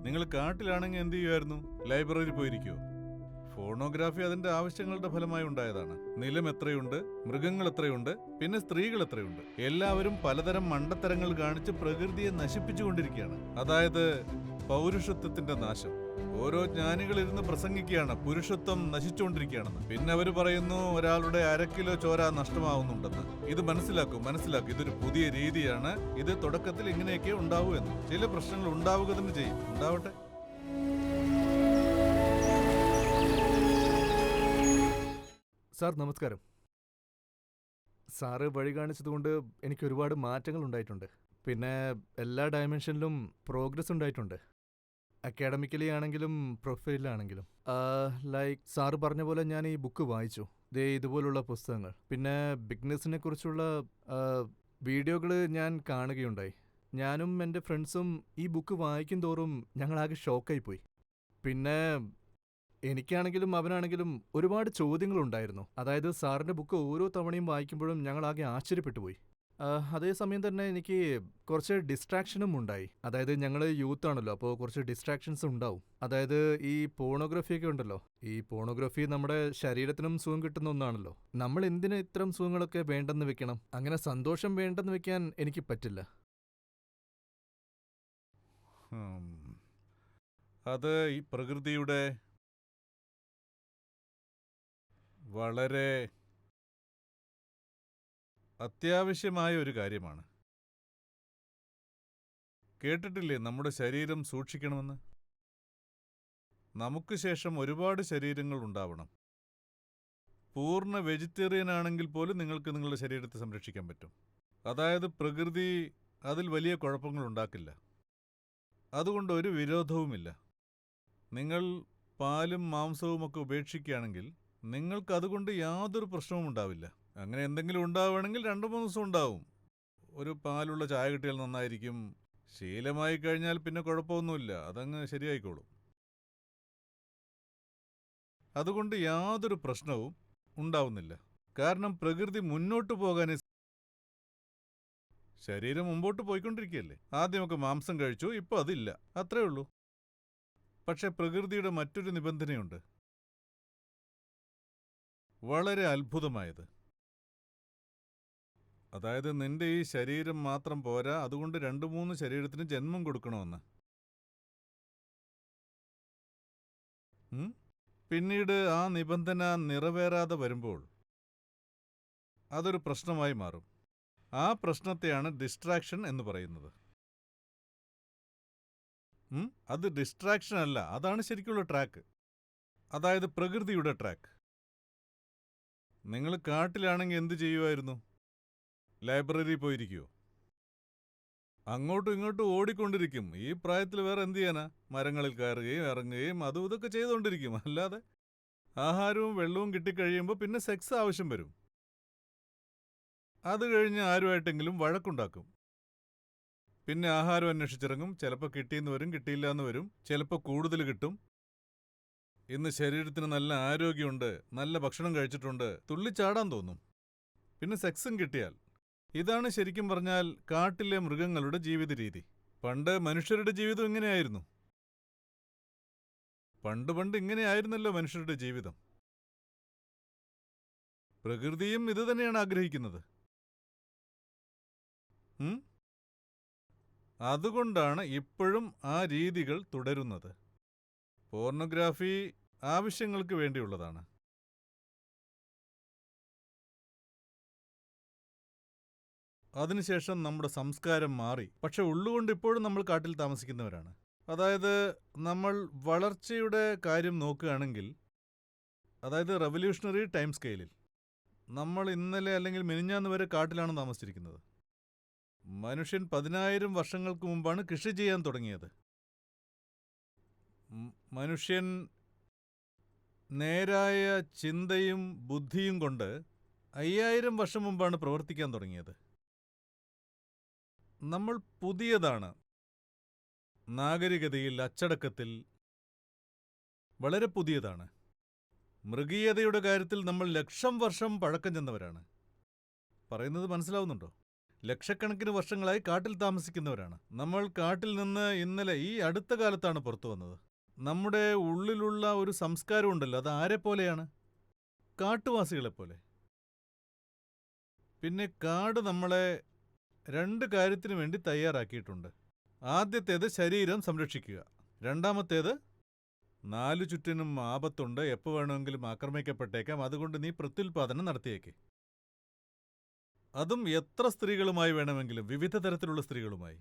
നിങ്ങൾ കാട്ടിലാണെങ്കിൽ എന്ത് ചെയ്യുമായിരുന്നു? ലൈബ്രറി പോയിരിക്കുമോ? ഫോണോഗ്രാഫി അതിന്റെ ആവശ്യങ്ങളുടെ ഫലമായി ഉണ്ടായതാണ്. നിലം എത്രയുണ്ട്, മൃഗങ്ങൾ എത്രയുണ്ട്, പിന്നെ സ്ത്രീകൾ എത്രയുണ്ട്, എല്ലാവരും പലതരം മണ്ടത്തരങ്ങൾ കാണിച്ച് പ്രകൃതിയെ നശിപ്പിച്ചുകൊണ്ടിരിക്കുകയാണ്. അതായത് പൗരുഷത്വത്തിന്റെ നാശം. ഓരോ ജ്ഞാനികൾ ഇരുന്ന് പ്രസംഗിക്കുകയാണ് പുരുഷത്വം നശിച്ചുകൊണ്ടിരിക്കുകയാണെന്ന്. പിന്നെ അവർ പറയുന്നു ഒരാളുടെ 1/2 കിലോ ചോര നഷ്ടമാവുന്നുണ്ടെന്ന്. ഇത് മനസ്സിലാക്കൂ, ഇതൊരു പുതിയ രീതിയാണ്. ഇത് തുടക്കത്തിൽ ഇങ്ങനെയൊക്കെ ഉണ്ടാവൂ എന്ന്. ചില പ്രശ്നങ്ങൾ ഉണ്ടാവുക തന്നെ ചെയ്യും. ഉണ്ടാവട്ടെ. സാർ നമസ്കാരം. സാറ് വഴി കാണിച്ചതുകൊണ്ട് എനിക്ക് ഒരുപാട് മാറ്റങ്ങൾ ഉണ്ടായിട്ടുണ്ട്. പിന്നെ എല്ലാ ഡയമെൻഷനിലും പ്രോഗ്രസ് ഉണ്ടായിട്ടുണ്ട്. അക്കാഡമിക്കലി ആണെങ്കിലും പ്രൊഫൈലിലാണെങ്കിലും. ലൈക്ക് സാറ് പറഞ്ഞ പോലെ ഞാൻ ഈ ബുക്ക് വായിച്ചു. ദേ ഇതുപോലുള്ള പുസ്തകങ്ങൾ. പിന്നെ ബിഗ്നസിനെ കുറിച്ചുള്ള വീഡിയോകൾ ഞാൻ കാണുകയുണ്ടായി. ഞാനും എൻ്റെ ഫ്രണ്ട്സും ഈ ബുക്ക് വായിക്കും തോറും ഞങ്ങളാകെ ഷോക്കായി പോയി. പിന്നെ എനിക്കാണെങ്കിലും അവനാണെങ്കിലും ഒരുപാട് ചോദ്യങ്ങളുണ്ടായിരുന്നു. അതായത് സാറിൻ്റെ ബുക്ക് ഓരോ തവണയും വായിക്കുമ്പോഴും ഞങ്ങളാകെ ആശ്ചര്യപ്പെട്ടു പോയി. അതേസമയം തന്നെ എനിക്ക് കുറച്ച് ഡിസ്ട്രാക്ഷനും ഉണ്ടായി. അതായത് ഞങ്ങൾ യൂത്ത് ആണല്ലോ, അപ്പോൾ കുറച്ച് ഡിസ്ട്രാക്ഷൻസ് ഉണ്ടാവും. അതായത് ഈ പോണോഗ്രഫിയൊക്കെ ഉണ്ടല്ലോ, ഈ പോണോഗ്രഫി നമ്മുടെ ശരീരത്തിനും സുഖം കിട്ടുന്ന ഒന്നാണല്ലോ. നമ്മൾ എന്തിന് ഇത്തരം സുഖങ്ങളൊക്കെ വേണ്ടെന്ന് വെക്കണം? അങ്ങനെ സന്തോഷം വേണ്ടെന്ന് വെക്കാൻ എനിക്ക് പറ്റില്ല. അത് ഈ പ്രകൃതിയുടെ വളരെ അത്യാവശ്യമായ ഒരു കാര്യമാണ്. കേട്ടിട്ടില്ലേ നമ്മുടെ ശരീരം സൂക്ഷിക്കണമെന്ന്? നമുക്ക് ശേഷം ഒരുപാട് ശരീരങ്ങൾ ഉണ്ടാവണം. പൂർണ്ണ വെജിറ്റേറിയൻ ആണെങ്കിൽ പോലും നിങ്ങൾക്ക് നിങ്ങളുടെ ശരീരത്തെ സംരക്ഷിക്കാൻ പറ്റും. അതായത് പ്രകൃതി അതിൽ വലിയ കുഴപ്പങ്ങൾ ഉണ്ടാക്കില്ല. അതുകൊണ്ട് ഒരു വിരോധവുമില്ല. നിങ്ങൾ പാലും മാംസവും ഒക്കെ ഉപേക്ഷിക്കുകയാണെങ്കിൽ നിങ്ങൾക്ക് അതുകൊണ്ട് യാതൊരു പ്രശ്നവും ഉണ്ടാവില്ല. അങ്ങനെ എന്തെങ്കിലും ഉണ്ടാവുകയാണെങ്കിൽ 2-3 ദിവസം ഉണ്ടാവും. ഒരു പാലുള്ള ചായ കിട്ടിയാൽ നന്നായിരിക്കും. ശീലമായി കഴിഞ്ഞാൽ പിന്നെ കുഴപ്പമൊന്നുമില്ല, അതങ്ങ് ശരിയായിക്കോളും. അതുകൊണ്ട് യാതൊരു പ്രശ്നവും ഉണ്ടാവുന്നില്ല. കാരണം പ്രകൃതി മുന്നോട്ട് പോകാനേ ശരീരം മുമ്പോട്ട് പോയിക്കൊണ്ടിരിക്കുകയല്ലേ. ആദ്യമൊക്കെ മാംസം കഴിച്ചു, ഇപ്പോൾ അതില്ല, അത്രേ ഉള്ളൂ. പക്ഷെ പ്രകൃതിയുടെ മറ്റൊരു നിബന്ധനയുണ്ട്, വളരെ അത്ഭുതമായത്. അതായത് നിന്റെ ഈ ശരീരം മാത്രം പോരാ, അതുകൊണ്ട് 2-3 ശരീരത്തിന് ജന്മം കൊടുക്കണമെന്ന്. പിന്നീട് ആ നിബന്ധന നിറവേറാതെ വരുമ്പോൾ അതൊരു പ്രശ്നമായി മാറും. ആ പ്രശ്നത്തെയാണ് ഡിസ്ട്രാക്ഷൻ എന്ന് പറയുന്നത്. അത് ഡിസ്ട്രാക്ഷൻ അല്ല, അതാണ് ശരിക്കുള്ള ട്രാക്ക്. അതായത് പ്രകൃതിയുടെ ട്രാക്ക്. നിങ്ങൾ കാട്ടിലാണെങ്കിൽ എന്ത് ചെയ്യുമായിരുന്നു? ലൈബ്രറി പോയിരിക്കുമോ? അങ്ങോട്ടും ഇങ്ങോട്ടും ഓടിക്കൊണ്ടിരിക്കും. ഈ പ്രായത്തിൽ വേറെ എന്ത് ചെയ്യാനാ? മരങ്ങളിൽ കയറുകയും ഇറങ്ങുകയും അതും ഇതൊക്കെ ചെയ്തുകൊണ്ടിരിക്കും. അല്ലാതെ ആഹാരവും വെള്ളവും കിട്ടിക്കഴിയുമ്പോൾ പിന്നെ സെക്സ് ആവശ്യം വരും. അത് കഴിഞ്ഞ് ആരുമായിട്ടെങ്കിലും വഴക്കുണ്ടാക്കും. പിന്നെ ആഹാരം അന്വേഷിച്ചിറങ്ങും. ചിലപ്പോൾ കിട്ടിയെന്ന് വരും, കിട്ടിയില്ല എന്ന് വരും, ചിലപ്പോൾ കൂടുതൽ കിട്ടും. ഇന്ന് ശരീരത്തിന് നല്ല ആരോഗ്യമുണ്ട്, നല്ല ഭക്ഷണം കഴിച്ചിട്ടുണ്ട്, തുള്ളിച്ചാടാൻ തോന്നും. പിന്നെ സെക്സും കിട്ടിയാൽ. ഇതാണ് ശരിക്കും പറഞ്ഞാൽ കാട്ടിലെ മൃഗങ്ങളുടെ ജീവിത രീതി. പണ്ട് മനുഷ്യരുടെ ജീവിതം ഇങ്ങനെയായിരുന്നു. പണ്ട് ഇങ്ങനെയായിരുന്നല്ലോ മനുഷ്യരുടെ ജീവിതം. പ്രകൃതിയും ഇത് തന്നെയാണ് ആഗ്രഹിക്കുന്നത്. അതുകൊണ്ടാണ് ഇപ്പോഴും ആ രീതികൾ തുടരുന്നത്. പോർണോഗ്രാഫി ആവശ്യങ്ങൾക്ക് വേണ്ടിയുള്ളതാണ്. അതിനുശേഷം നമ്മുടെ സംസ്കാരം മാറി. പക്ഷെ ഉള്ളുകൊണ്ട് ഇപ്പോഴും നമ്മൾ കാട്ടിൽ താമസിക്കുന്നവരാണ്. അതായത് നമ്മൾ വളർച്ചയുടെ കാര്യം നോക്കുകയാണെങ്കിൽ, അതായത് റെവല്യൂഷണറി ടൈം സ്കെയിലിൽ നമ്മൾ ഇന്നലെ അല്ലെങ്കിൽ മിനിഞ്ഞാന്ന് വരെ കാട്ടിലാണ് താമസിച്ചിരിക്കുന്നത്. മനുഷ്യൻ 10,000 വർഷങ്ങൾക്ക് മുമ്പാണ് കൃഷി ചെയ്യാൻ തുടങ്ങിയത്. മനുഷ്യൻ നേരായ ചിന്തയും ബുദ്ധിയും കൊണ്ട് 5000 വർഷം മുമ്പാണ് പ്രവർത്തിക്കാൻ തുടങ്ങിയത്. നമ്മൾ പുതിയതാണ്. നാഗരികതയിൽ, അച്ചടക്കത്തിൽ വളരെ പുതിയതാണ്. മൃഗീയതയുടെ കാര്യത്തിൽ നമ്മൾ 1,00,000 വർഷം പഴക്കം ചെന്നവരാണ്. പറയുന്നത് മനസ്സിലാവുന്നുണ്ടോ? ലക്ഷക്കണക്കിന് വർഷങ്ങളായി കാട്ടിൽ താമസിക്കുന്നവരാണ്. നമ്മൾ കാട്ടിൽ നിന്ന് ഇന്നലെ ഈ അടുത്ത കാലത്താണ് പുറത്തു വന്നത്. നമ്മുടെ ഉള്ളിലുള്ള ഒരു സംസ്കാരം ഉണ്ടല്ലോ, അത് ആരെ പോലെയാണ്? കാട്ടുവാസികളെപ്പോലെ. പിന്നെ കാട് നമ്മളെ രണ്ട് കാര്യത്തിനു വേണ്ടി തയ്യാറാക്കിയിട്ടുണ്ട്. ആദ്യത്തേത് ശരീരം സംരക്ഷിക്കുക, രണ്ടാമത്തേത് നാലു ചുറ്റിനും ആപത്തുണ്ട്, എപ്പോൾ വേണമെങ്കിലും ആക്രമിക്കപ്പെട്ടേക്കാം, അതുകൊണ്ട് നീ പ്രത്യുൽപാദനം നടത്തിയേക്ക്. അതും എത്ര സ്ത്രീകളുമായി വേണമെങ്കിലും, വിവിധ തരത്തിലുള്ള സ്ത്രീകളുമായി.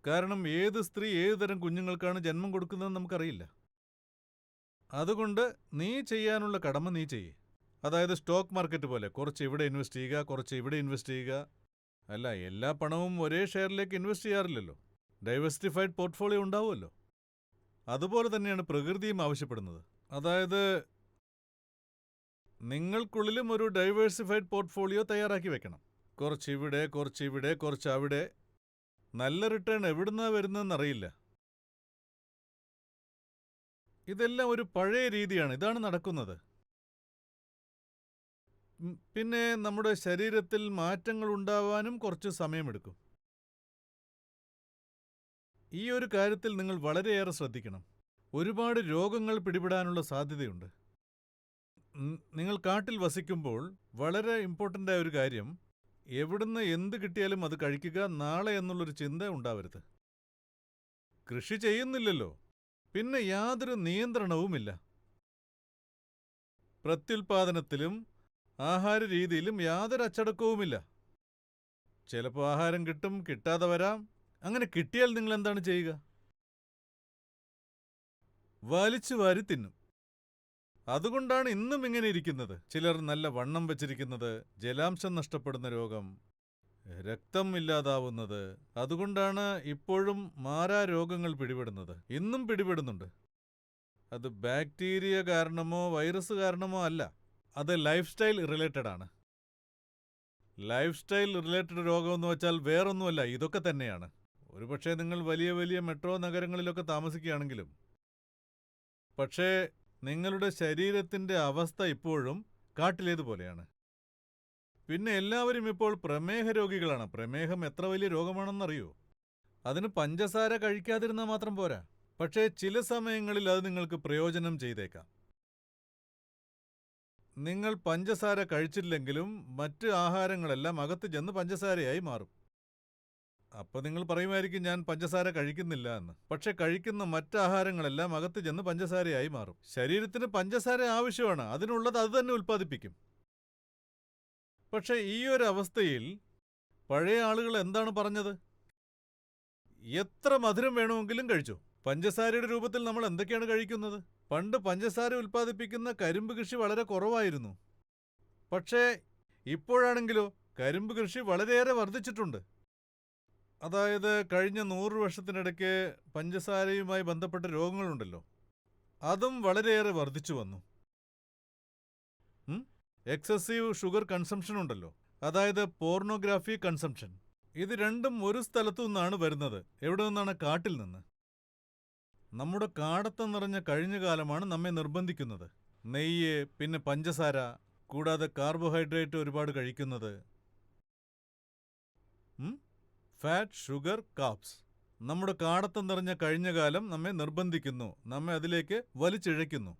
കാരണം ഏത് സ്ത്രീ ഏതു തരം കുഞ്ഞുങ്ങൾക്കാണ് ജന്മം കൊടുക്കുന്നതെന്ന് നമുക്കറിയില്ല. അതുകൊണ്ട് നീ ചെയ്യാനുള്ള കടമ നീ ചെയ്യേ. അതായത് സ്റ്റോക്ക് മാർക്കറ്റ് പോലെ കുറച്ച് ഇവിടെ ഇൻവെസ്റ്റ് ചെയ്യുക, കുറച്ച് ഇവിടെ ഇൻവെസ്റ്റ് ചെയ്യുക. അല്ല, എല്ലാ പണവും ഒരേ ഷെയറിലേക്ക് ഇൻവെസ്റ്റ് ചെയ്യാറില്ലല്ലോ. ഡൈവേഴ്സിഫൈഡ് പോർട്ട്ഫോളിയോ ഉണ്ടാവുമല്ലോ. അതുപോലെ തന്നെയാണ് പ്രകൃതിയും ആവശ്യപ്പെടുന്നത്. അതായത് നിങ്ങൾക്കുള്ളിലും ഒരു ഡൈവേഴ്സിഫൈഡ് പോർട്ട്ഫോളിയോ തയ്യാറാക്കി വെക്കണം. കുറച്ച് ഇവിടെ, കുറച്ച് ഇവിടെ, കുറച്ച് അവിടെ. നല്ല റിട്ടേൺ എവിടുന്നാ വരുന്നതെന്നറിയില്ല. ഇതെല്ലാം ഒരു പഴയ രീതിയാണ്, ഇതാണ് നടക്കുന്നത്. പിന്നെ നമ്മുടെ ശരീരത്തിൽ മാറ്റങ്ങൾ ഉണ്ടാവാനും കുറച്ച് സമയമെടുക്കും. ഈ ഒരു കാര്യത്തിൽ നിങ്ങൾ വളരെയേറെ ശ്രദ്ധിക്കണം. ഒരുപാട് രോഗങ്ങൾ പിടിപെടാനുള്ള സാധ്യതയുണ്ട്. നിങ്ങൾ കാട്ടിൽ വസിക്കുമ്പോൾ വളരെ ഇമ്പോർട്ടൻ്റ് ആയ ഒരു കാര്യം, എവിടുന്ന് എന്ത് കിട്ടിയാലും അത് കഴിക്കുക, നാളെ എന്നുള്ളൊരു ചിന്ത ഉണ്ടാവരുത്. കൃഷി ചെയ്യുന്നില്ലല്ലോ, പിന്നെ യാതൊരു നിയന്ത്രണവുമില്ല. പ്രത്യുൽപാദനത്തിലും ആഹാര രീതിയിലും യാതൊരു അച്ചടക്കവുമില്ല. ചിലപ്പോൾ ആഹാരം കിട്ടും, കിട്ടാതെ വരാം. അങ്ങനെ കിട്ടിയാൽ നിങ്ങൾ എന്താണ് ചെയ്യുക? വലിച്ചു വാരി തിന്നും. അതുകൊണ്ടാണ് ഇന്നും ഇങ്ങനെ ഇരിക്കുന്നത്. ചിലർ നല്ല വണ്ണം വച്ചിരിക്കുന്നത്, ജലാംശം നഷ്ടപ്പെടുന്ന രോഗം, രക്തം ഇല്ലാതാവുന്നത്. അതുകൊണ്ടാണ് ഇപ്പോഴും മാരാരോഗങ്ങൾ പിടിപെടുന്നത്. ഇന്നും പിടിപെടുന്നുണ്ട്. അത് ബാക്ടീരിയ കാരണമോ വൈറസ് കാരണമോ അല്ല, അത് ലൈഫ് സ്റ്റൈൽ റിലേറ്റഡ് ആണ്. ലൈഫ് സ്റ്റൈൽ റിലേറ്റഡ് രോഗമെന്ന് വെച്ചാൽ വേറൊന്നുമല്ല, ഇതൊക്കെ തന്നെയാണ്. ഒരുപക്ഷെ നിങ്ങൾ വലിയ വലിയ മെട്രോ നഗരങ്ങളിലൊക്കെ താമസിക്കുകയാണെങ്കിലും, പക്ഷേ നിങ്ങളുടെ ശരീരത്തിൻ്റെ അവസ്ഥ ഇപ്പോഴും കാട്ടിലേതുപോലെയാണ്. പിന്നെ എല്ലാവരും ഇപ്പോൾ പ്രമേഹ രോഗികളാണ്. പ്രമേഹം എത്ര വലിയ രോഗമാണെന്നറിയോ? അതിന് പഞ്ചസാര കഴിക്കാതിരുന്നാൽ മാത്രം പോരാ, പക്ഷേ ചില സമയങ്ങളിൽ അത് നിങ്ങൾക്ക് പ്രയോജനം ചെയ്തേക്കാം. നിങ്ങൾ പഞ്ചസാര കഴിച്ചില്ലെങ്കിലും മറ്റ് ആഹാരങ്ങളെല്ലാം അകത്ത് ചെന്ന് പഞ്ചസാരയായി മാറും. അപ്പോൾ നിങ്ങൾ പറയുമായിരിക്കും ഞാൻ പഞ്ചസാര കഴിക്കുന്നില്ല എന്ന്. പക്ഷെ കഴിക്കുന്ന മറ്റ് ആഹാരങ്ങളെല്ലാം അകത്ത് ചെന്ന് പഞ്ചസാരയായി മാറും. ശരീരത്തിന് പഞ്ചസാര ആവശ്യമാണ്, അതിനുള്ളത് അത് തന്നെ ഉൽപ്പാദിപ്പിക്കും. പക്ഷെ ഈ ഒരു അവസ്ഥയിൽ പഴയ ആളുകൾ എന്താണ് പറഞ്ഞത്? എത്ര മധുരം വേണമെങ്കിലും കഴിച്ചു. പഞ്ചസാരയുടെ രൂപത്തിൽ നമ്മൾ എന്തൊക്കെയാണ് കഴിക്കുന്നത്? പണ്ട് പഞ്ചസാര ഉൽപ്പാദിപ്പിക്കുന്ന കരിമ്പ് കൃഷി വളരെ കുറവായിരുന്നു. പക്ഷേ ഇപ്പോഴാണെങ്കിലോ കരിമ്പ് കൃഷി വളരെയേറെ വർദ്ധിച്ചിട്ടുണ്ട്. അതായത് കഴിഞ്ഞ 100 വർഷത്തിനിടയ്ക്ക് പഞ്ചസാരയുമായി ബന്ധപ്പെട്ട രോഗങ്ങളുണ്ടല്ലോ, അതും വളരെയേറെ വർദ്ധിച്ചു വന്നു. എക്സസീവ് ഷുഗർ കൺസംഷൻ ഉണ്ടല്ലോ, അതായത് പോർണോഗ്രാഫി കൺസംഷൻ. ഇത് രണ്ടും ഒരു സ്ഥലത്തു നിന്നാണ് വരുന്നത്. എവിടെ നിന്നാണ്? കാട്ടിൽ നിന്ന്. നമ്മുടെ കാടത്തം നിറഞ്ഞ കഴിഞ്ഞ കാലമാണ് നമ്മെ നിർബന്ധിക്കുന്നത്. നെയ്യ്, പിന്നെ പഞ്ചസാര, കൂടാതെ കാർബോഹൈഡ്രേറ്റ് ഒരുപാട് കഴിക്കുന്നത്. Fat, sugar, carbs. നമ്മുടെ കാടത്തം നിറഞ്ഞ കഴിഞ്ഞ കാലം നമ്മെ നിർബന്ധിക്കുന്നു, നമ്മെ അതിലേക്ക് വലിച്ചിഴയ്ക്കുന്നു.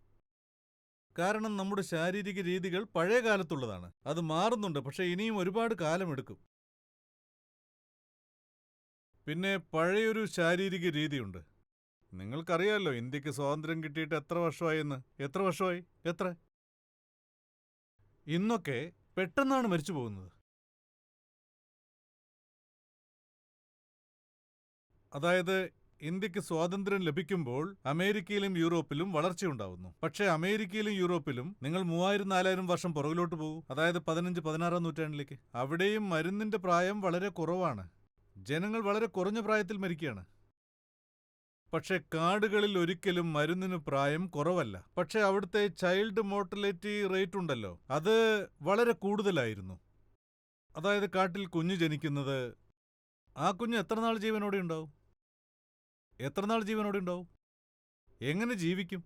കാരണം നമ്മുടെ ശാരീരിക രീതികൾ പഴയ കാലത്തുള്ളതാണ്. അത് മാറുന്നുണ്ട്, പക്ഷേ ഇനിയും ഒരുപാട് കാലമെടുക്കും. പിന്നെ പഴയൊരു ശാരീരിക രീതിയുണ്ട്. നിങ്ങൾക്കറിയാമല്ലോ, ഇന്ത്യക്ക് സ്വാതന്ത്ര്യം കിട്ടിയിട്ട് എത്ര വർഷമായെന്ന്? എത്ര വർഷമായി? എത്ര? ഇന്നൊക്കെ പെട്ടെന്നാണ് മരിച്ചു പോകുന്നത്. അതായത് ഇന്ത്യക്ക് സ്വാതന്ത്ര്യം ലഭിക്കുമ്പോൾ അമേരിക്കയിലും യൂറോപ്പിലും വളർച്ചയുണ്ടാവുന്നു. പക്ഷേ അമേരിക്കയിലും യൂറോപ്പിലും നിങ്ങൾ 3000-4000 വർഷം പുറകിലോട്ട് പോകും, അതായത് 15-16 നൂറ്റാണ്ടിലേക്ക്. അവിടെയും മരുന്നിന്റെ പ്രായം വളരെ കുറവാണ്. ജനങ്ങൾ വളരെ കുറഞ്ഞ പ്രായത്തിൽ മരിക്കുകയാണ്. പക്ഷേ കാടുകളിൽ ഒരിക്കലും മരുന്നിന് പ്രായം കുറവല്ല. പക്ഷേ അവിടുത്തെ ചൈൽഡ് മോർട്ടലിറ്റി റേറ്റ് ഉണ്ടല്ലോ, അത് വളരെ കൂടുതലായിരുന്നു. അതായത് കാട്ടിൽ കുഞ്ഞ് ജനിക്കുന്നത്, ആ കുഞ്ഞ് എത്ര നാൾ ജീവനോടെ ഉണ്ടാവും? എങ്ങനെ ജീവിക്കും?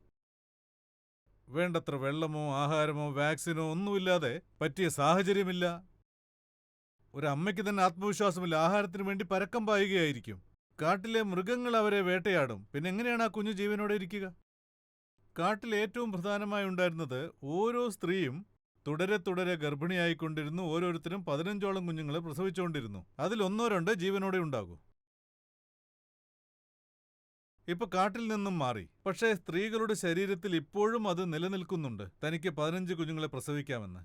വേണ്ടത്ര വെള്ളമോ ആഹാരമോ വാക്സിനോ ഒന്നുമില്ലാതെ, പറ്റിയ സാഹചര്യമില്ല. ഒരു അമ്മയ്ക്ക് തന്നെ ആത്മവിശ്വാസമില്ല, ആഹാരത്തിന് വേണ്ടി പരക്കം പായുകയായിരിക്കും. കാട്ടിലെ മൃഗങ്ങൾ അവരെ വേട്ടയാടും. പിന്നെ എങ്ങനെയാണ് ആ കുഞ്ഞു ജീവനോടെ ഇരിക്കുക? കാട്ടിൽ ഏറ്റവും പ്രധാനമായി ഉണ്ടായിരുന്നത് ഓരോ സ്ത്രീയും തുടരെ തുടരെ ഗർഭിണിയായിക്കൊണ്ടിരുന്നു. ഓരോരുത്തരും 15ഓളം കുഞ്ഞുങ്ങളെ പ്രസവിച്ചുകൊണ്ടിരുന്നു. അതിൽ ഒന്നോ രണ്ടോ ജീവനോടെ ഉണ്ടാകൂ. ഇപ്പൊ കാട്ടിൽ നിന്നും മാറി, പക്ഷേ സ്ത്രീകളുടെ ശരീരത്തിൽ ഇപ്പോഴും അത് നിലനിൽക്കുന്നുണ്ട്, തനിക്ക് 15 കുഞ്ഞുങ്ങളെ പ്രസവിക്കാമെന്ന്.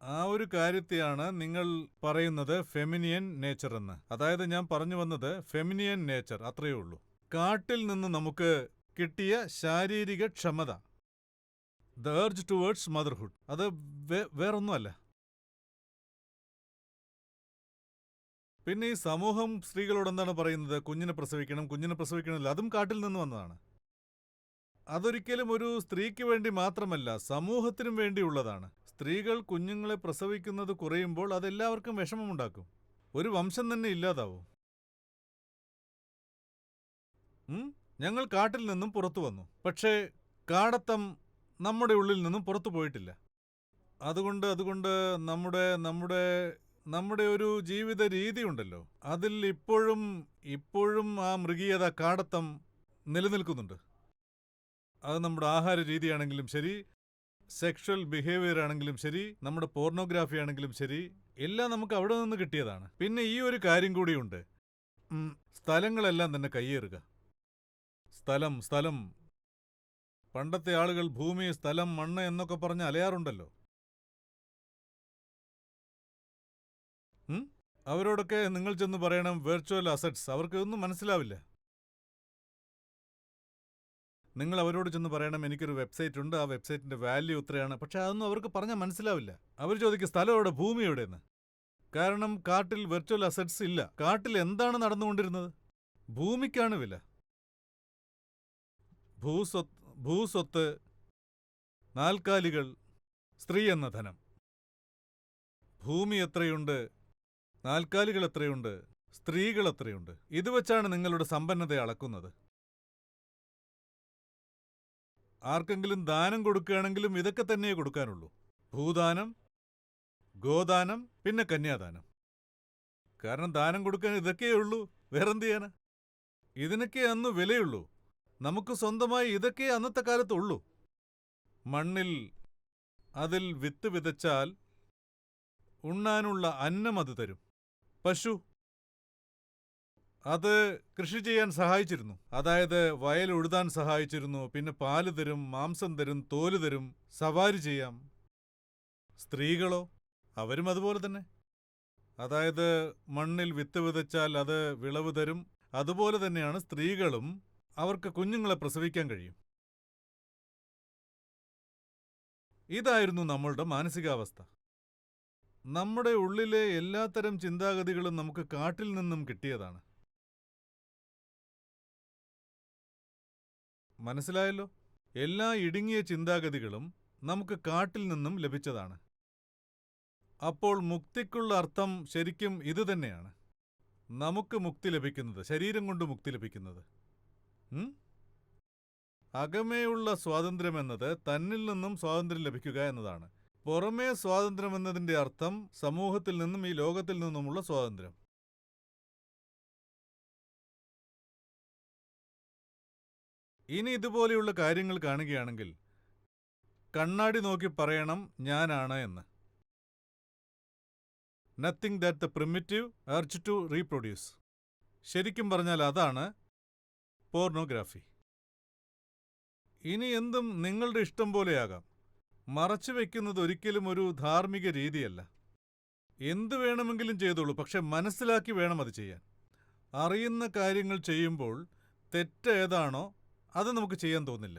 ആ ഒരു കാര്യത്തെയാണ് നിങ്ങൾ പറയുന്നത് ഫെമിനിയൻ നേച്ചർ എന്ന്. അതായത് ഞാൻ പറഞ്ഞു വന്നത് ഫെമിനിയൻ നേച്ചർ, അത്രയേ ഉള്ളൂ. കാട്ടിൽ നിന്ന് നമുക്ക് കിട്ടിയ ശാരീരിക ക്ഷമത, ദ ഏർജ് ടുവേർഡ്സ് മദർഹുഡ്, അത് വേറൊന്നുമല്ല. പിന്നെ ഈ സമൂഹം സ്ത്രീകളോട് എന്താണ് പറയുന്നത്? കുഞ്ഞിനെ പ്രസവിക്കണം, കുഞ്ഞിനെ പ്രസവിക്കണമല്ലോ. അതും കാട്ടിൽ നിന്ന് വന്നതാണ്. അതൊരിക്കലും ഒരു സ്ത്രീക്ക് വേണ്ടി മാത്രമല്ല, സമൂഹത്തിനും വേണ്ടിയുള്ളതാണ്. സ്ത്രീകൾ കുഞ്ഞുങ്ങളെ പ്രസവിക്കുന്നത് കുറയുമ്പോൾ അതെല്ലാവർക്കും വിഷമമുണ്ടാക്കും. ഒരു വംശം തന്നെ ഇല്ലാതാവും. ഞങ്ങൾ കാട്ടിൽ നിന്നും പുറത്തു വന്നു, പക്ഷേ കാടത്തം നമ്മുടെ ഉള്ളിൽ നിന്നും പുറത്തു പോയിട്ടില്ല. അതുകൊണ്ട് നമ്മുടെ ഒരു ജീവിത രീതി ഉണ്ടല്ലോ, അതിൽ ഇപ്പോഴും ആ മൃഗീയത, കാടത്തം നിലനിൽക്കുന്നുണ്ട്. അത് നമ്മുടെ ആഹാര രീതിയാണെങ്കിലും ശരി, സെക്ഷൽ ബിഹേവിയർ ആണെങ്കിലും ശരി, നമ്മുടെ പോർണോഗ്രാഫി ആണെങ്കിലും ശരി, എല്ലാം നമുക്ക് അവിടെ നിന്ന് കിട്ടിയതാണ്. പിന്നെ ഈ ഒരു കാര്യം കൂടിയുണ്ട്, സ്ഥലങ്ങളെല്ലാം തന്നെ കയ്യേറുക. സ്ഥലം. പണ്ടത്തെ ആളുകൾ ഭൂമി, സ്ഥലം, മണ്ണ് എന്നൊക്കെ പറഞ്ഞ് അലയാറുണ്ടല്ലോ. അവരോടൊക്കെ നിങ്ങൾ ചെന്ന് പറയണം വെർച്വൽ അസറ്റ്സ്. അവർക്ക് ഒന്നും മനസ്സിലാവില്ല. നിങ്ങൾ അവരോട് ചെന്ന് പറയണം എനിക്കൊരു വെബ്സൈറ്റ് ഉണ്ട്, ആ വെബ്സൈറ്റിന്റെ വാല്യൂ ഇത്രയാണ്. പക്ഷെ അതൊന്നും അവർക്ക് പറഞ്ഞാൽ മനസ്സിലാവില്ല. അവർ ചോദിക്കും സ്ഥലം എവിടെ, ഭൂമി എവിടെയെന്ന്. കാരണം കാട്ടിൽ വെർച്വൽ അസറ്റ്സ് ഇല്ല. കാട്ടിൽ എന്താണ് നടന്നുകൊണ്ടിരുന്നത്? ഭൂമിക്കാണ് വില. ഭൂസ്വത്ത്, നാൽക്കാലികൾ, സ്ത്രീ എന്ന ധനം. ഭൂമി എത്രയുണ്ട്, നാൽക്കാലികൾ എത്രയുണ്ട്, സ്ത്രീകൾ എത്രയുണ്ട്, ഇത് വെച്ചാണ് നിങ്ങളുടെ സമ്പന്നത അളക്കുന്നത്. ആർക്കെങ്കിലും ദാനം കൊടുക്കുകയാണെങ്കിലും ഇതൊക്കെ തന്നെയേ കൊടുക്കാനുള്ളൂ. ഭൂദാനം, ഗോദാനം, പിന്നെ കന്യാദാനം. കാരണം ദാനം കൊടുക്കാൻ ഇതൊക്കെയേ ഉള്ളൂ, വേറെന്ത് ചെയ്യാനാ? ഇതിനൊക്കെ അന്ന് വിലയുള്ളൂ. നമുക്ക് സ്വന്തമായി ഇതൊക്കെ അന്നത്തെ കാലത്തുള്ളൂ. മണ്ണിൽ അതിൽ വിത്ത് വിതച്ചാൽ ഉണ്ണാനുള്ള അന്നം അത് തരും. പശു അത് കൃഷി ചെയ്യാൻ സഹായിച്ചിരുന്നു, അതായത് വയൽ ഉഴുതാൻ സഹായിച്ചിരുന്നു. പിന്നെ പാല് തരും, മാംസം തരും, തോല് തരും, സവാരി ചെയ്യാം. സ്ത്രീകളോ, അവരും അതുപോലെ തന്നെ. അതായത് മണ്ണിൽ വിത്ത് വിതച്ചാൽ അത് വിളവ് തരും. അതുപോലെ തന്നെയാണ് സ്ത്രീകളും. അവർക്ക് കുഞ്ഞുങ്ങളെ പ്രസവിക്കാൻ കഴിയും. ഇതായിരുന്നു നമ്മളുടെ മാനസികാവസ്ഥ. നമ്മുടെ ഉള്ളിലെ എല്ലാത്തരം ചിന്താഗതികളും നമുക്ക് കാട്ടിൽ നിന്നും കിട്ടിയതാണ്. മനസ്സിലായല്ലോ? എല്ലാ ഇടുങ്ങിയ ചിന്താഗതികളും നമുക്ക് കാട്ടിൽ നിന്നും ലഭിച്ചതാണ്. അപ്പോൾ മുക്തിക്കുള്ള അർത്ഥം ശരിക്കും ഇതുതന്നെയാണ്. നമുക്ക് മുക്തി ലഭിക്കുന്നത്, ശരീരം കൊണ്ട് മുക്തി ലഭിക്കുന്നത്. അകമേയുള്ള സ്വാതന്ത്ര്യം എന്നത് തന്നിൽ നിന്നും സ്വാതന്ത്ര്യം ലഭിക്കുക എന്നതാണ്. പുറമേ സ്വാതന്ത്ര്യം എന്നതിന്റെ അർത്ഥം സമൂഹത്തിൽ നിന്നും ഈ ലോകത്തിൽ നിന്നുമുള്ള സ്വാതന്ത്ര്യം. ഇനി ഇതുപോലെയുള്ള കാര്യങ്ങൾ കാണുകയാണെങ്കിൽ കണ്ണാടി നോക്കി പറയണം ഞാനാണ് എന്ന്. Nothing that the primitive urge to reproduce. ശരിക്കും പറഞ്ഞാൽ അതാണ് പോർണോഗ്രാഫി. ഇനി എന്തും നിങ്ങളുടെ ഇഷ്ടം പോലെയാകാം. മറച്ചു വയ്ക്കുന്നത് ഒരിക്കലും ഒരു ധാർമ്മിക രീതിയല്ല. എന്തു വേണമെങ്കിലും ചെയ്തോളൂ, പക്ഷെ മനസ്സിലാക്കി വേണം അത് ചെയ്യാൻ. അറിയുന്ന കാര്യങ്ങൾ ചെയ്യുമ്പോൾ തെറ്റ് ഏതാണോ അത് നമുക്ക് ചെയ്യാൻ തോന്നില്ല.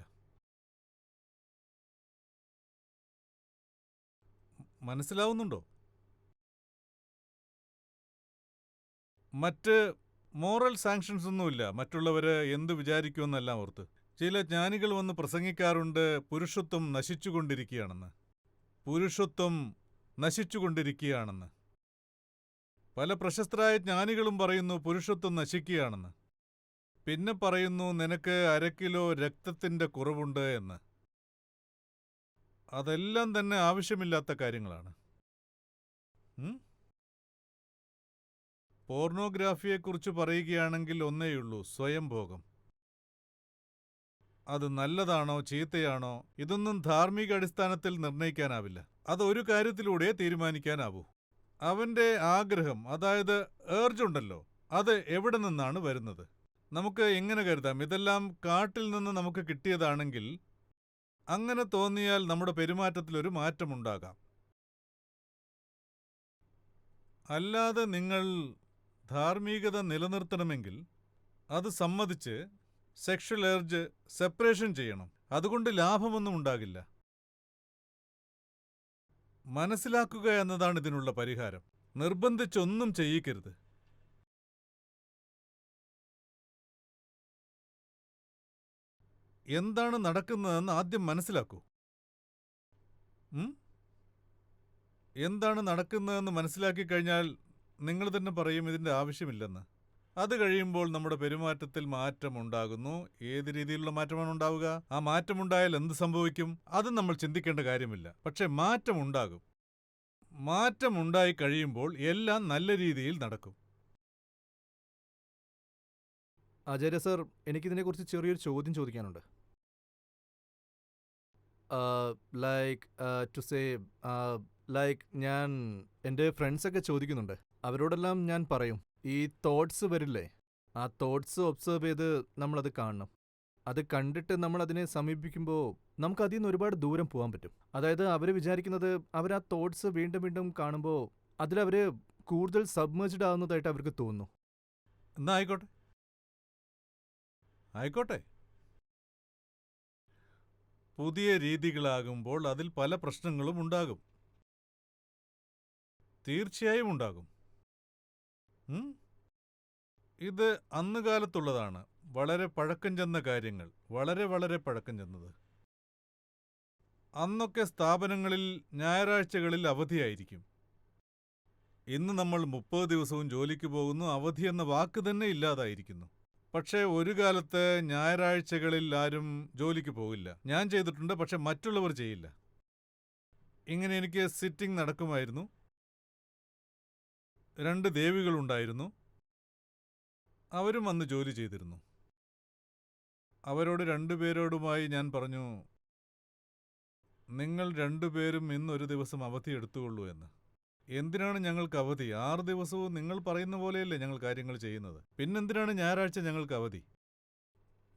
മനസ്സിലാവുന്നുണ്ടോ? മറ്റ് മോറൽ സാങ്ഷൻസ് ഒന്നുമില്ല, മറ്റുള്ളവര് എന്തു വിചാരിക്കുമെന്നെല്ലാം ഓർത്ത്. ചില ജ്ഞാനികൾ വന്ന് പ്രസംഗിക്കാറുണ്ട് പുരുഷത്വം നശിച്ചുകൊണ്ടിരിക്കുകയാണെന്ന്. പുരുഷത്വം നശിച്ചുകൊണ്ടിരിക്കുകയാണെന്ന്. പല പ്രശസ്തരായ ജ്ഞാനികളും പറയുന്നു പുരുഷത്വം നശിക്കുകയാണെന്ന്. പിന്നെ പറയുന്നു നിനക്ക് 1/2 കിലോ രക്തത്തിന്റെ കുറവുണ്ട് എന്ന്. അതെല്ലാം തന്നെ ആവശ്യമില്ലാത്ത കാര്യങ്ങളാണ്. ഉം? പോർണോഗ്രാഫിയെക്കുറിച്ച് പറയുകയാണെങ്കിൽ ഒന്നേയുള്ളൂ, സ്വയംഭോഗം. അത് നല്ലതാണോ ചീത്തയാണോ ഇതൊന്നും ധാർമ്മിക അടിസ്ഥാനത്തിൽ നിർണ്ണയിക്കാനാവില്ല. അത് ഒരു കാര്യത്തിലൂടെ തീരുമാനിക്കാനാവൂ. അവന്റെ ആഗ്രഹം, അതായത് ഏർജ് ഉണ്ടല്ലോ, അത് എവിടെ നിന്നാണ് വരുന്നത്? നമുക്ക് എങ്ങനെ കരുതാം, ഇതെല്ലാം കാട്ടിൽ നിന്ന് നമുക്ക് കിട്ടിയതാണെങ്കിൽ അങ്ങനെ തോന്നിയാൽ നമ്മുടെ പെരുമാറ്റത്തിലൊരു മാറ്റമുണ്ടാകാം. അല്ലാതെ നിങ്ങൾ ധാർമ്മികത നിലനിർത്തണമെങ്കിൽ അത് സമ്മതിച്ച് സെക്ഷൽ ഏർജ് സെപ്പറേഷൻ ചെയ്യണം. അതുകൊണ്ട് ലാഭമൊന്നും ഉണ്ടാകില്ല. മനസ്സിലാക്കുക എന്നതാണ് ഇതിനുള്ള പരിഹാരം. നിർബന്ധിച്ചൊന്നും ചെയ്യിക്കരുത്. എന്താണ് നടക്കുന്നതെന്ന് ആദ്യം മനസ്സിലാക്കൂ. എന്താണ് നടക്കുന്നതെന്ന് മനസ്സിലാക്കി കഴിഞ്ഞാൽ നിങ്ങൾ തന്നെ പറയും ഇതിൻ്റെ ആവശ്യമില്ലെന്ന്. അത് കഴിയുമ്പോൾ നമ്മുടെ പെരുമാറ്റത്തിൽ മാറ്റമുണ്ടാകുന്നു. ഏത് രീതിയിലുള്ള മാറ്റമാണ് ഉണ്ടാവുക? ആ മാറ്റമുണ്ടായാൽ എന്ത് സംഭവിക്കും? അത് നമ്മൾ ചിന്തിക്കേണ്ട കാര്യമില്ല. പക്ഷെ മാറ്റമുണ്ടാകും. മാറ്റമുണ്ടായി കഴിയുമ്പോൾ എല്ലാം നല്ല രീതിയിൽ നടക്കും. ആചാര്യ സർ, എനിക്കിതിനെക്കുറിച്ച് ചെറിയൊരു ചോദ്യം ചോദിക്കാനുണ്ട്. ലൈക്ക് ടു സേ ലൈക്ക് ഞാൻ എൻ്റെ ഫ്രണ്ട്സൊക്കെ ചോദിക്കുന്നുണ്ട്. അവരോടെല്ലാം ഞാൻ പറയും, ഈ തോട്ട്സ് വരില്ലേ, ആ തോട്ട്സ് ഒബ്സർവ് ചെയ്ത് നമ്മളത് കാണണം. അത് കണ്ടിട്ട് നമ്മൾ അതിനെ സമീപിക്കുമ്പോൾ നമുക്ക് അതിൽ നിന്ന് ഒരുപാട് ദൂരം പോകാൻ പറ്റും. അതായത് അവർ വിചാരിക്കുന്നത് അവർ ആ തോട്ട്സ് വീണ്ടും വീണ്ടും കാണുമ്പോൾ അതിലവർ കൂടുതൽ സബ്മേർജ്ഡ് ആവുന്നതായിട്ട് അവർക്ക് തോന്നുന്നു. എന്നാ ആയിക്കോട്ടെ, ആയിക്കോട്ടെ. പുതിയ രീതികളാകുമ്പോൾ അതിൽ പല പ്രശ്നങ്ങളും ഉണ്ടാകും. തീർച്ചയായും ഉണ്ടാകും. ഇത് അന്ന് കാലത്തുള്ളതാണ്. വളരെ പഴക്കം ചെന്ന കാര്യങ്ങൾ, വളരെ വളരെ പഴക്കം ചെന്നത്. അന്നൊക്കെ സ്ഥാപനങ്ങളിൽ ഞായറാഴ്ചകളിൽ അവധിയായിരിക്കും. ഇന്ന് നമ്മൾ 30 ദിവസവും ജോലിക്ക് പോകുന്നു, അവധി എന്ന വാക്ക് തന്നെ ഇല്ലാതായിരിക്കുന്നു. പക്ഷേ ഒരു കാലത്ത് ഞായറാഴ്ചകളിൽ ആരും ജോലിക്ക് പോകില്ല. ഞാൻ ചെയ്തിട്ടുണ്ട്, പക്ഷെ മറ്റുള്ളവർ ചെയ്യില്ല. ഇങ്ങനെ എനിക്ക് സിറ്റിംഗ് നടക്കുമായിരുന്നു. 2 ദേവികളുണ്ടായിരുന്നു. അവരും വന്ന് ജോലി ചെയ്തിരുന്നു. അവരോട് 2 പേരോടുമായി ഞാൻ പറഞ്ഞു, നിങ്ങൾ 2 പേരും ഇന്നൊരു ദിവസം അവധി എടുത്തുകൊള്ളൂ എന്ന്. എന്തിനാണ് ഞങ്ങൾക്ക് അവധി? 6 ദിവസവും നിങ്ങൾ പറയുന്ന പോലെയല്ലേ ഞങ്ങൾ കാര്യങ്ങൾ ചെയ്യുന്നത്. പിന്നെന്തിനാണ് ഞായറാഴ്ച ഞങ്ങൾക്ക് അവധി?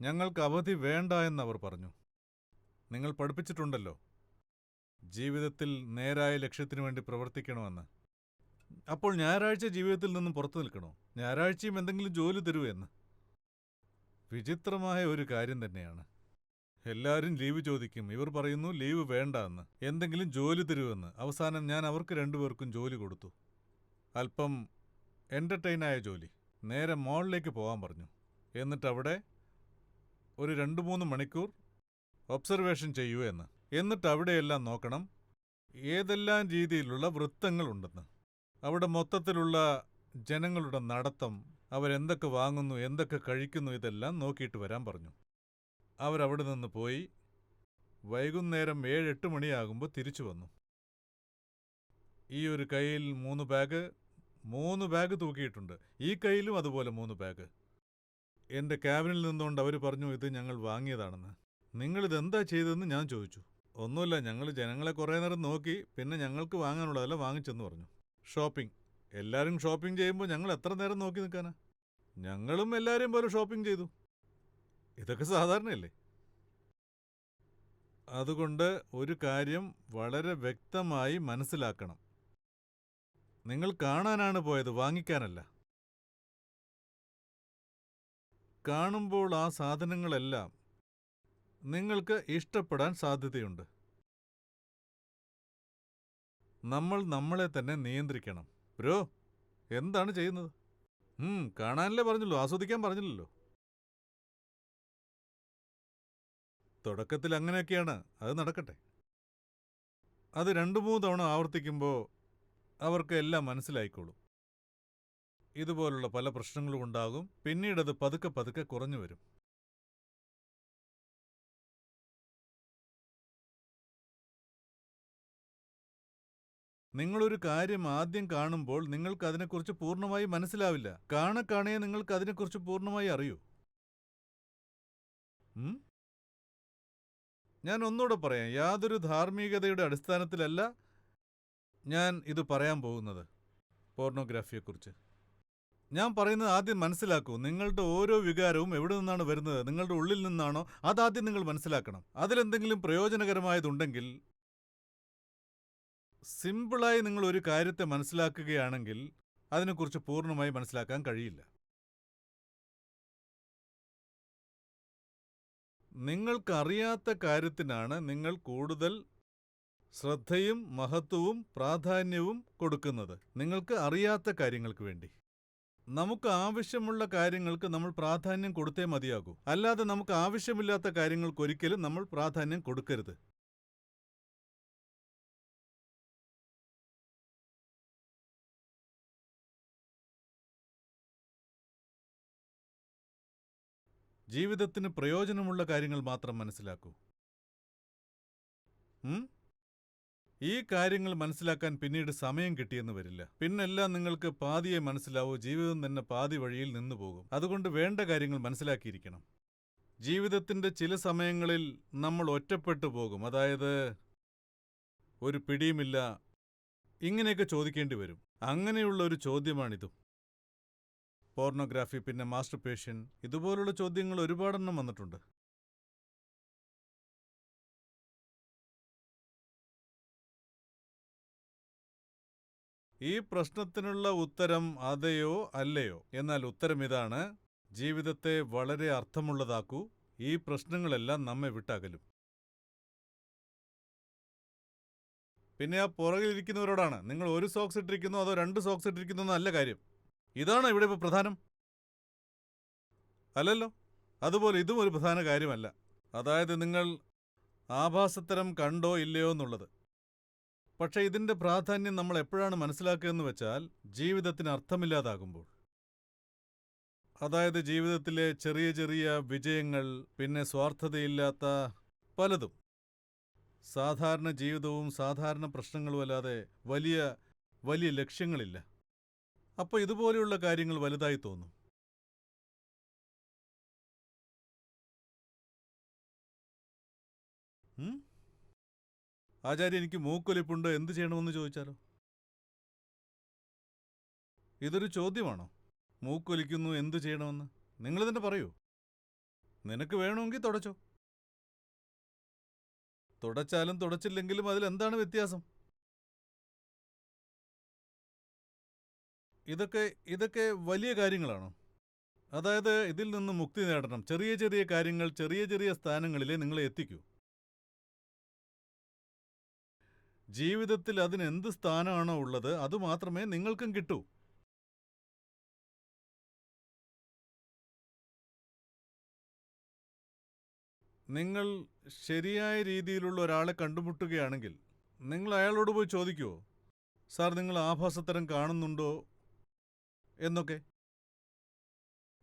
ഞങ്ങൾക്ക് അവധി വേണ്ട എന്നവർ പറഞ്ഞു. നിങ്ങൾ പഠിപ്പിച്ചിട്ടുണ്ടല്ലോ, ജീവിതത്തിൽ നേരായ ലക്ഷ്യത്തിനു വേണ്ടി പ്രവർത്തിക്കണമെന്ന്. അപ്പോൾ ഞായറാഴ്ച ജീവിതത്തിൽ നിന്നും പുറത്തു നിൽക്കണോ? ഞായറാഴ്ചയും എന്തെങ്കിലും ജോലി തരൂ എന്ന്. വിചിത്രമായ ഒരു കാര്യം തന്നെയാണ്. എല്ലാവരും ലീവ് ചോദിക്കും, ഇവർ പറയുന്നു ലീവ് വേണ്ട എന്ന്, എന്തെങ്കിലും ജോലി തരുമെന്ന്. അവസാനം ഞാൻ അവർക്ക് 2 പേർക്കും ജോലി കൊടുത്തു. അല്പം എൻ്റർടൈനായ ജോലി. നേരെ മോളിലേക്ക് പോകാൻ പറഞ്ഞു. എന്നിട്ട് അവിടെ ഒരു 2-3 മണിക്കൂർ ഒബ്സർവേഷൻ ചെയ്യൂ എന്ന്. എന്നിട്ട് അവിടെയെല്ലാം നോക്കണം ഏതെല്ലാം രീതിയിലുള്ള വൃത്തങ്ങളുണ്ടെന്ന്. അവിടെ മൊത്തത്തിലുള്ള ജനങ്ങളുടെ നടത്തം, അവരെന്തൊക്കെ വാങ്ങുന്നു, എന്തൊക്കെ കഴിക്കുന്നു, ഇതെല്ലാം നോക്കിയിട്ട് വരാൻ പറഞ്ഞു. അവരവിടെ നിന്ന് പോയി. വൈകുന്നേരം 7-8 മണിയാകുമ്പോൾ തിരിച്ചു വന്നു. ഈ ഒരു കയ്യിൽ 3 ബാഗ് തൂക്കിയിട്ടുണ്ട്. ഈ കയ്യിലും അതുപോലെ 3 ബാഗ്. എൻ്റെ ക്യാബിനിൽ നിന്നുകൊണ്ട് അവർ പറഞ്ഞു, ഇത് ഞങ്ങൾ വാങ്ങിയതാണെന്ന്. നിങ്ങളിതെന്താ ചെയ്തതെന്ന് ഞാൻ ചോദിച്ചു. ഒന്നുമില്ല, ഞങ്ങൾ ജനങ്ങളെ കുറേ നേരം നോക്കി, പിന്നെ ഞങ്ങൾക്ക് വാങ്ങാനുള്ളതല്ല വാങ്ങിച്ചെന്ന് പറഞ്ഞു. ഷോപ്പിംഗ്. എല്ലാവരും ഷോപ്പിംഗ് ചെയ്യുമ്പോൾ ഞങ്ങൾ എത്ര നേരം നോക്കി നിൽക്കാനാ? ഞങ്ങളും എല്ലാവരെയും പോലെ ഷോപ്പിംഗ് ചെയ്തു. ഇതൊക്കെ സാധാരണയല്ലേ? അതുകൊണ്ട് ഒരു കാര്യം വളരെ വ്യക്തമായി മനസ്സിലാക്കണം. നിങ്ങൾ കാണാനാണ് പോയത്, വാങ്ങിക്കാനല്ല. കാണുമ്പോൾ ആ സാധനങ്ങളെല്ലാം നിങ്ങൾക്ക് ഇഷ്ടപ്പെടാൻ സാധ്യതയുണ്ട്. നമ്മൾ നമ്മളെ തന്നെ നിയന്ത്രിക്കണം. ബ്രോ, എന്താണ് ചെയ്യുന്നത്? കാണാനല്ലേ പറഞ്ഞുള്ളൂ, ആസ്വദിക്കാൻ പറഞ്ഞില്ലല്ലോ. തുടക്കത്തിൽ അങ്ങനെയൊക്കെയാണ്, അത് നടക്കട്ടെ. അത് 2-3 തവണ ആവർത്തിക്കുമ്പോൾ അവർക്ക് എല്ലാം മനസ്സിലായിക്കോളും. ഇതുപോലുള്ള പല പ്രശ്നങ്ങളും ഉണ്ടാകും. പിന്നീടത് പതുക്കെ പതുക്കെ കുറഞ്ഞു വരും. നിങ്ങളൊരു കാര്യം ആദ്യം കാണുമ്പോൾ നിങ്ങൾക്ക് അതിനെക്കുറിച്ച് പൂർണ്ണമായി മനസ്സിലാവില്ല. കാണെ നിങ്ങൾക്ക് അതിനെക്കുറിച്ച് പൂർണ്ണമായി അറിയൂ. ഉം? ഞാൻ ഒന്നുകൂടെ പറയാം, യാതൊരു ധാർമ്മികതയുടെ അടിസ്ഥാനത്തിലല്ല ഞാൻ ഇത് പറയാൻ പോകുന്നത് പോർണോഗ്രാഫിയെക്കുറിച്ച്. ഞാൻ പറയുന്നത് ആദ്യം മനസ്സിലാക്കൂ. നിങ്ങളുടെ ഓരോ വികാരവും എവിടെ നിന്നാണ് വരുന്നത്, നിങ്ങളുടെ ഉള്ളിൽ നിന്നാണോ, അതാദ്യം നിങ്ങൾ മനസ്സിലാക്കണം. അതിലെന്തെങ്കിലും പ്രയോജനകരമായതുണ്ടെങ്കിൽ, സിമ്പിളായി നിങ്ങൾ ഒരു കാര്യത്തെ മനസ്സിലാക്കുകയാണെങ്കിൽ അതിനെക്കുറിച്ച് പൂർണ്ണമായി മനസ്സിലാക്കാൻ കഴിയില്ല. നിങ്ങൾക്കറിയാത്ത കാര്യത്തിനാണ് നിങ്ങൾ കൂടുതൽ ശ്രദ്ധയും മഹത്വവും പ്രാധാന്യവും കൊടുക്കുന്നത്, നിങ്ങൾക്ക് അറിയാത്ത കാര്യങ്ങൾക്ക് വേണ്ടി. നമുക്ക് ആവശ്യമുള്ള കാര്യങ്ങൾക്ക് നമ്മൾ പ്രാധാന്യം കൊടുത്തേ മതിയാകൂ. അല്ലാതെ നമുക്ക് ആവശ്യമില്ലാത്ത കാര്യങ്ങൾക്ക് ഒരിക്കലും നമ്മൾ പ്രാധാന്യം കൊടുക്കരുത്. ജീവിതത്തിന് പ്രയോജനമുള്ള കാര്യങ്ങൾ മാത്രം മനസ്സിലാക്കൂ. ഈ കാര്യങ്ങൾ മനസ്സിലാക്കാൻ പിന്നീട് സമയം കിട്ടിയെന്ന് വരില്ല. പിന്നെല്ലാം നിങ്ങൾക്ക് പാതിയെ മനസ്സിലാവൂ, ജീവിതം തന്നെ പാതി വഴിയിൽ നിന്നു പോകും. അതുകൊണ്ട് വേണ്ട കാര്യങ്ങൾ മനസ്സിലാക്കിയിരിക്കണം. ജീവിതത്തിന്റെ ചില സമയങ്ങളിൽ നമ്മൾ ഒറ്റപ്പെട്ടു പോകും. അതായത് ഒരു പിടിയുമില്ല, ഇങ്ങനെയൊക്കെ ചോദിക്കേണ്ടി വരും. അങ്ങനെയുള്ള ഒരു ചോദ്യമാണിതും. പോർണോഗ്രാഫി, പിന്നെ മാസ്റ്റർബേഷൻ, ഇതുപോലുള്ള ചോദ്യങ്ങൾ ഒരുപാടെണ്ണം വന്നിട്ടുണ്ട്. ഈ പ്രശ്നത്തിനുള്ള ഉത്തരം അതെയോ അല്ലയോ. എന്നാൽ ഉത്തരം ഇതാണ്: ജീവിതത്തെ വളരെ അർത്ഥമുള്ളതാക്കൂ. ഈ പ്രശ്നങ്ങളെല്ലാം നമ്മെ വിട്ടകലും. പിന്നെ ആ പുറകിലിരിക്കുന്നവരോടാണ്, നിങ്ങൾ ഒരു സോക്സ് ഇട്ടിരിക്കുന്നു അതോ 2 സോക്സ് ഇട്ടിരിക്കുന്നു എന്നല്ല കാര്യം. ഇതാണോ ഇവിടെ ഇപ്പോൾ പ്രധാനം? അല്ലല്ലോ. അതുപോലെ ഇതും ഒരു പ്രധാന കാര്യമല്ല. അതായത് നിങ്ങൾ ആഭാസത്തരം കണ്ടോ ഇല്ലയോ എന്നുള്ളത്. പക്ഷെ ഇതിന്റെ പ്രാധാന്യം നമ്മൾ എപ്പോഴാണ് മനസ്സിലാക്കുകയെന്ന് വെച്ചാൽ, ജീവിതത്തിന് അർത്ഥമില്ലാതാകുമ്പോൾ. അതായത് ജീവിതത്തിലെ ചെറിയ ചെറിയ വിജയങ്ങൾ, പിന്നെ സ്വാർത്ഥതയില്ലാത്ത പലതും, സാധാരണ ജീവിതവും സാധാരണ പ്രശ്നങ്ങളും അല്ലാതെ വലിയ വലിയ ലക്ഷ്യങ്ങളില്ല. അപ്പോൾ ഇതുപോലെയുള്ള കാര്യങ്ങൾ വലുതായി തോന്നും. ആചാര്യ, എനിക്ക് മൂക്കൊലിപ്പുണ്ട്, എന്ത് ചെയ്യണമെന്ന് ചോദിച്ചാലോ? ഇതൊരു ചോദ്യമാണോ? മൂക്കൊലിക്കുന്നു, എന്തു ചെയ്യണമെന്ന് നിങ്ങൾ തന്നെ പറയൂ. നിനക്ക് വേണമെങ്കിൽ തുടച്ചോ. തുടച്ചാലും തുടച്ചില്ലെങ്കിലും അതിലെന്താണ് വ്യത്യാസം? ഇതൊക്കെ വലിയ കാര്യങ്ങളാണോ? അതായത് ഇതിൽ നിന്ന് മുക്തി നേടണം. ചെറിയ ചെറിയ കാര്യങ്ങൾ ചെറിയ ചെറിയ സ്ഥാനങ്ങളിലേ നിങ്ങളെ എത്തിക്കൂ. ജീവിതത്തിൽ അതിനെന്ത് സ്ഥാനമാണോ ഉള്ളത് അതുമാത്രമേ നിങ്ങൾക്കും കിട്ടൂ. നിങ്ങൾ ശരിയായ രീതിയിലുള്ള ഒരാളെ കണ്ടുമുട്ടുകയാണെങ്കിൽ നിങ്ങൾ അയാളോട് പോയി ചോദിക്കുമോ, സാർ നിങ്ങൾ ആഭാസത്തരം കാണുന്നുണ്ടോ എന്നൊക്കെ?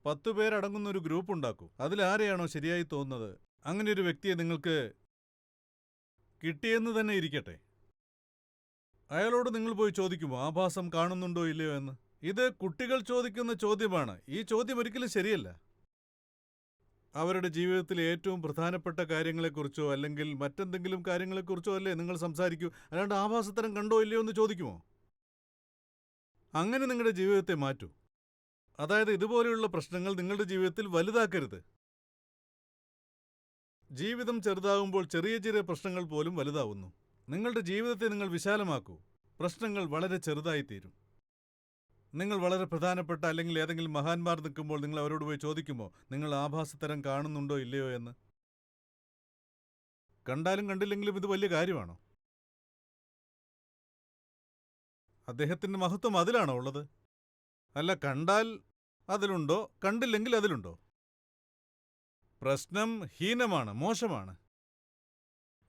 10 പേരടങ്ങുന്ന ഒരു ഗ്രൂപ്പ് ഉണ്ടാക്കൂ. അതിലാരെയാണോ ശരിയായി തോന്നുന്നത് അങ്ങനെ ഒരു വ്യക്തിയെ നിങ്ങൾക്ക് കിട്ടിയെന്ന് തന്നെ ഇരിക്കട്ടെ, അയാളോട് നിങ്ങൾ പോയി ചോദിക്കുമോ ആഭാസം കാണുന്നുണ്ടോ ഇല്ലയോ എന്ന്? ഇത് കുട്ടികൾ ചോദിക്കുന്ന ചോദ്യമാണ്. ഈ ചോദ്യം ഒരിക്കലും ശരിയല്ല. അവരുടെ ജീവിതത്തിലെ ഏറ്റവും പ്രധാനപ്പെട്ട കാര്യങ്ങളെക്കുറിച്ചോ അല്ലെങ്കിൽ മറ്റെന്തെങ്കിലും കാര്യങ്ങളെക്കുറിച്ചോ അല്ലേ നിങ്ങൾ സംസാരിക്കൂ. അല്ലാണ്ട് ആഭാസത്തരം കണ്ടോ ഇല്ലയോ എന്ന് ചോദിക്കുമോ? അങ്ങനെ നിങ്ങളുടെ ജീവിതത്തെ മാറ്റൂ. അതായത് ഇതുപോലെയുള്ള പ്രശ്നങ്ങൾ നിങ്ങളുടെ ജീവിതത്തിൽ വലുതാക്കരുത്. ജീവിതം ചെറുതാകുമ്പോൾ ചെറിയ ചെറിയ പ്രശ്നങ്ങൾ പോലും വലുതാവുന്നു. നിങ്ങളുടെ ജീവിതത്തെ നിങ്ങൾ വിശാലമാക്കൂ. പ്രശ്നങ്ങൾ വളരെ ചെറുതായിത്തീരും. നിങ്ങൾ വളരെ പ്രധാനപ്പെട്ട അല്ലെങ്കിൽ ഏതെങ്കിലും മഹാന്മാർ നിൽക്കുമ്പോൾ നിങ്ങൾ അവരോട് പോയി ചോദിക്കുമോ നിങ്ങൾ ആഭാസത്തരം കാണുന്നുണ്ടോ ഇല്ലയോ എന്ന്? കണ്ടാലും കണ്ടില്ലെങ്കിലും ഇത് വലിയ കാര്യമാണോ? അദ്ദേഹത്തിന്റെ മഹത്വം അതിലാണോ ഉള്ളത്? അല്ല, കണ്ടാൽ അതിലുണ്ടോ, കണ്ടില്ലെങ്കിൽ അതിലുണ്ടോ? പ്രശ്നം ഹീനമാണ്, മോശമാണ്.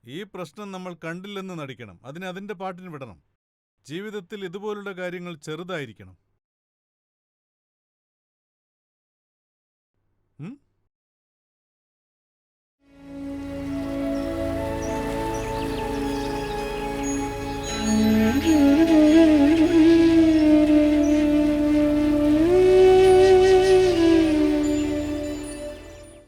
ഈ പ്രശ്നം നമ്മൾ കണ്ടില്ലെന്ന് നടിക്കണം, അതിനെ അതിന്റെ പാട്ടിന് വിടണം. ജീവിതത്തിൽ ഇതുപോലുള്ള കാര്യങ്ങൾ ചെറുതായിരിക്കണം.